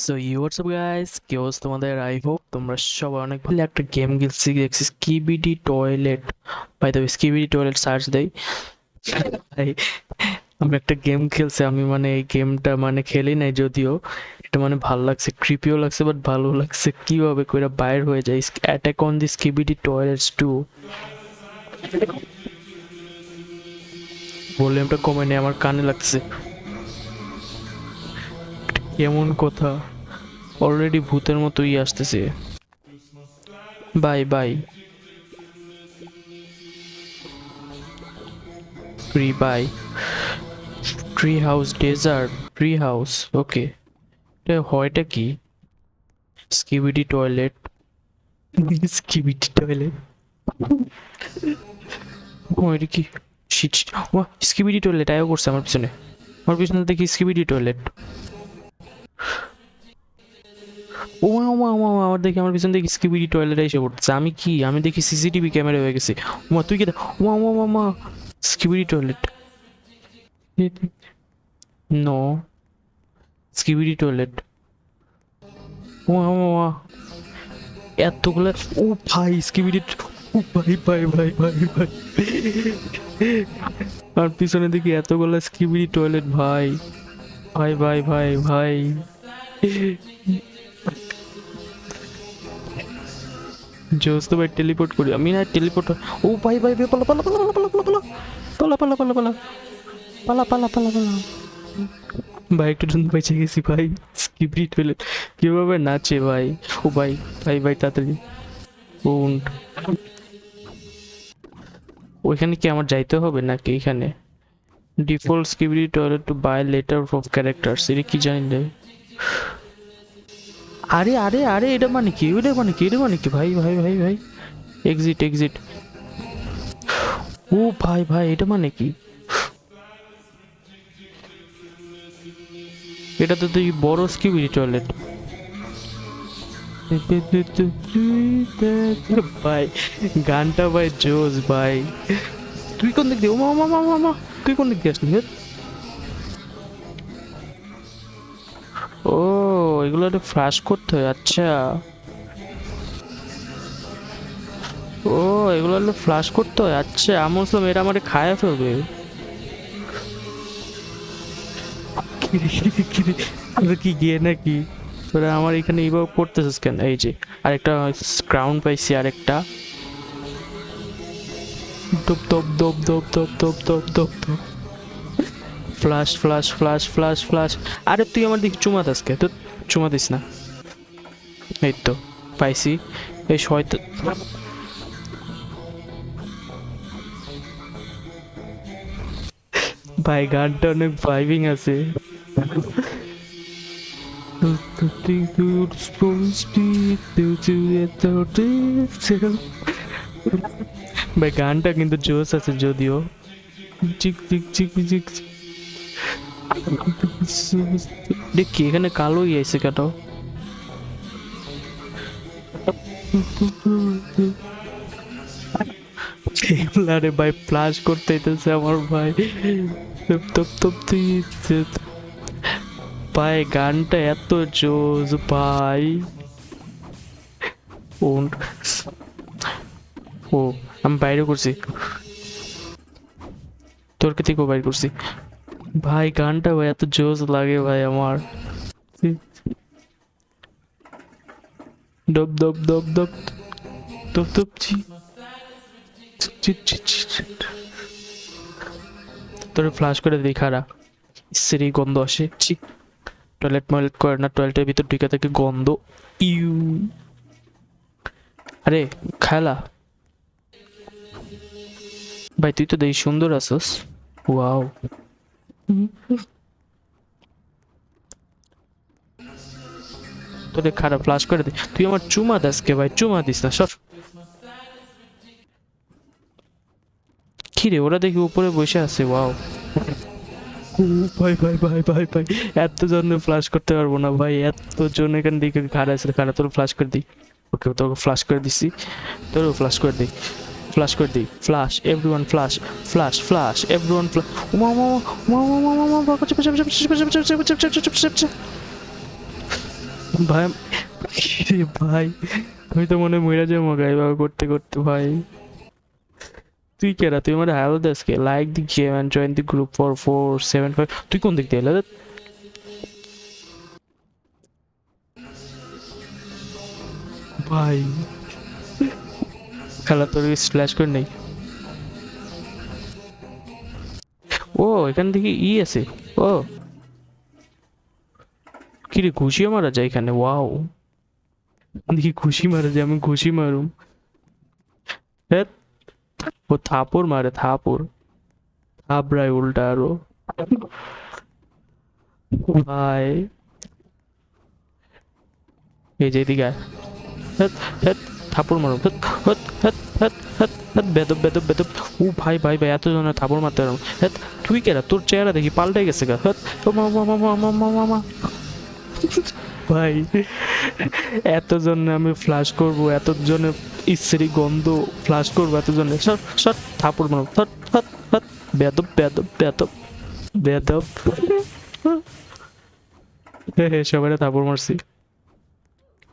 So what's up guys, কি অবস্থা তোমাদের? আই হোপ তোমরা সবাই অনেক ভালো। একটা গেম খেলছি, দেখছি skibidi toilet. By the way, skibidi toilet search দেই। ভাই, আমি একটা গেম খেলছি। আমি এই গেমটা খেলি নাই যদিও। এটা ভালো লাগছে, ক্রিপিও লাগছে, বাট ভালো লাগছে। কিভাবে কইরা বাইর হয়ে যায় attack on the skibidi toilets 2। ভলিউমটা কমে নেই, আমার কানে লাগছে। কেমন কথা, অলরেডি ভূতের মতোই আসতেছে। বাই বাই ট্রি, বাই tree house, desert tree house. Okay, এটা হয়টা কি? Skibidi toilet, skibidi toilet. ও এটা কি? শিট, ও স্কিবিডি টয়লেট আয়ও করছে আমার পিছনে। আমার পিছনে দেখি স্কিবিডি টয়লেট। ও মা ও মা ও মা, আমার দেখি আমার পিছনে দেখি স্কিবিডি টয়লেট এসে পড়তেছে। আমি কি, আমি দেখি সিসিটিভি ক্যামেরা হয়ে গেছে। ও মা, তুই কি দেখ? ও মা ও মা ও মা, skibidi toilet. No, skibidi toilet. ও মা ও মা, এতগুলা। ও ভাই, স্কিবিডি। ও ভাই ভাই ভাই ভাই ভাই, আর পিছনে দেখি এতগুলা স্কিবিডি টয়লেট। ভাই ভাই ভাই ভাই ভাই, জোস তো ভাই, টেলিপোর্ট করি আমি না, টেলিপোর্ট। ও ভাই ভাই ভাই, পালা পালা পালা পালা পালা পালা পালা পালা পালা পালা পালা পালা পালা পালা। ভাই একটু জন্য বেঁচে গেছি ভাই। স্কিবিডি টয়লেট কিভাবে নাচে ভাই। ও ভাই ভাই ভাই, তাড়াতাড়ি। ও, ওইখানে কি আমার যাইতে হবে নাকি? এখানে default skibidi toilet to buy letter of characters, এটা কি জানি না। আরে আরে আরে, এটা কি, এটা কি, এটা কি? ভাই ভাই ভাই ভাই, এক্সিট এক্সিট। ও ভাই ভাই, এটা কি? এটা তো তুই বড় স্কিবিডি টয়লেট। ভাই, গানটা ভাই জোস ভাই। তুই কোন দিক দিয়ে? ও মা মা মা মা মা, তুই কোন দিক দিয়ে আসলি? ও, এগুলো ফ্লাশ করতে হয়, আচ্ছা। ও, এগুলো ফ্লাশ করতে হয়, আচ্ছা। আমি বলছিলাম এটা আমারে খায়া ফেলবে। তোরা কি গিয়ে নাকি? তোরা আমার এখানে এইভাবে পড়তেছিস কেন? এই যে আরেকটা ক্রাউন পাইছি, আরেকটা। দপ দপ দপ দপ দপ দপ দপ দপ দপ, flush flush flush flush flush. আরে তুই আমার দিকে চুমা দাস কে? তো চুমা দিস না। এই তো পাইছি। এই শয়তান। ভাই, গানটা অনেক ভাইবিং আছে। ভাই, গানটা কিন্তু জোস আছে যদিও। চিক চিক চিক চিক। দেখি এখানে কালোই আইছে কেন? আরে ভাই, ফ্লাশ করতে হইতেছে আমার ভাই। তপ তপ তপ ভাই, গানটা এত জোস ভাই। ও, ও আমি বাইরে করছি, তোর কে থেকেও বাইরে করছি। ভাই, গানটা ভাই এত জোস লাগে ভাই আমার। দপ দপ দপ দপ দপ দপ চি চি চি চি চি। তোরে ফ্লাশ করে দিই, খারা। ইসের এই গন্ধ আসে, ছি। টয়লেট ময়লেট করে না, টয়লেটের ভিতর ঢুকে থাকে গন্ধ। ইউ, আরে খালা। ভাই, তুই তো দেখি সুন্দর আছস। ওয়াও। তোরে খারাপ ফ্লাশ করে দে। তুই আমার চুমা দাস কে ভাই? চুমা দিস না, সর। কি রে, ওরা দেখি উপরে বসে আছে। ওয়াও। ভাই ভাই ভাই ভাই ভাই, এত জন ফ্লাশ করতে পারবো না ভাই। এত জন এখানে দিকে খাড়া আছে, খাড়া। তোর ফ্লাশ করে দিই। ওকে, তোকে ফ্লাশ করে দিছি। তোরও ফ্লাশ করে দিই, ফ্লাশ করে দিই। Flush everyone, flush flush flush everyone, flush. ভাই ভাই আমি তো মনে হয় মইরা যাবো গা এভাবে করতে করতে ভাই। তুই কেডা? তুই আমার হ্যালো দেশকে like the game and join the group for 475। তুই কোন দিক দিয়ে এলে? ভাই খেলা তোর স্প্ল্যাশ করে নেই। ও এখান থেকে ই আছে। ও কি রে, ঘুষিও মারা যায় এখানে? ওয়াও, দেখি ঘুষি মারা যায়, আমি ঘুষি মারুম। ধ্যাৎ, ও থাপড় মারে, থাপড় থাপড়ায় উল্টা আরো। ভাই এই যে এদিকে আয়। ধ্যাৎ, ধ্যাৎ, থাপড় মারো, ধ্যাৎ, ধ্যাৎ, ধ্যাৎ, ধ্যাৎ, ধ্যাৎ, ধ্যাৎ, বেদব বেদব বেদব। ও ভাই ভাই ভাই, এত জনের থাপড় মারতে পারো? ধ্যাৎ, তুই কেডা? তোর চেহারা দেখি পাল্টে গেছে গা। ধ্যাৎ, ও মা মা মা মা মা মা মা মা। ভাই এত জনে আমি ফ্লাশ করব, এত জনে ইসরি গন্ধ ফ্লাশ করব, এত জনে সর সর থাপড় মারো, থট থট থট। বেদব বেদব বেদব বেদব। সবাই থাপড় মারছি।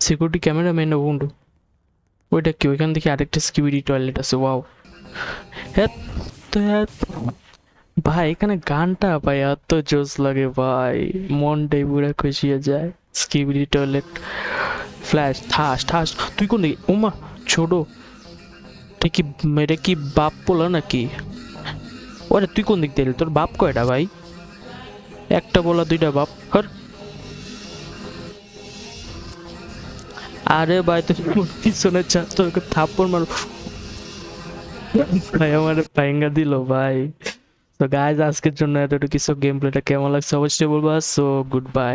সিকিউরিটি ক্যামেরা মেন কোনটা? ওইটা কি? ওইখান থেকে আরেকটা স্কিবিডি টয়লেট আছে। ওয়াও। হ্যাঁ তো হ্যাঁ। ভাই এখানে গানটা ভাই এত জোস লাগে ভাই, মনটাই পুরো খুশি হয়ে যায়। স্কিবিডি টয়লেট, ফ্ল্যাশ, ঠাস ঠাস। তুই কোন দিকে? ওমা ছোট, তুই কি, এটা কি বাপ বলা নাকি? ওরে তুই কোন দিক দিয়ে এলি? তোর বাপ কয়টা ভাই? একটা বলা দুইটা বাপ হর। আরে ভাই তুই পিছনে চাস, তোকে থাপ্পড় মার। ভাই আমার পাইঙ্গা দিল ভাই। তো গাইজ আজকের জন্য এতটুকু কিছু, গেম প্লেটা কেমন লাগছে অবশ্যই বলবা। So good bye.